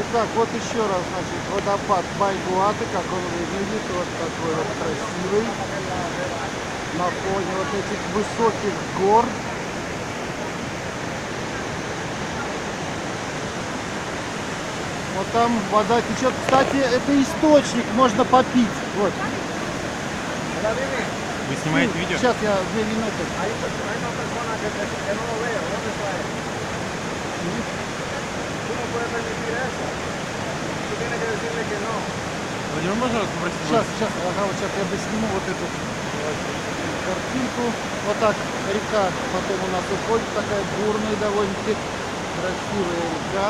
Итак, вот еще раз, значит, водопад Байгуаты, как он выглядит, вот такой вот красивый, на фоне вот этих высоких гор. Вот там вода течет. Кстати, это источник, можно попить. Вот. Вы снимаете видео? Сейчас я 2 минуты. Владимир, можно вас попросить? Сейчас, ага, вот сейчас я досниму вот эту картинку. Вот так река потом у нас уходит, такая бурная довольно-таки красивая река.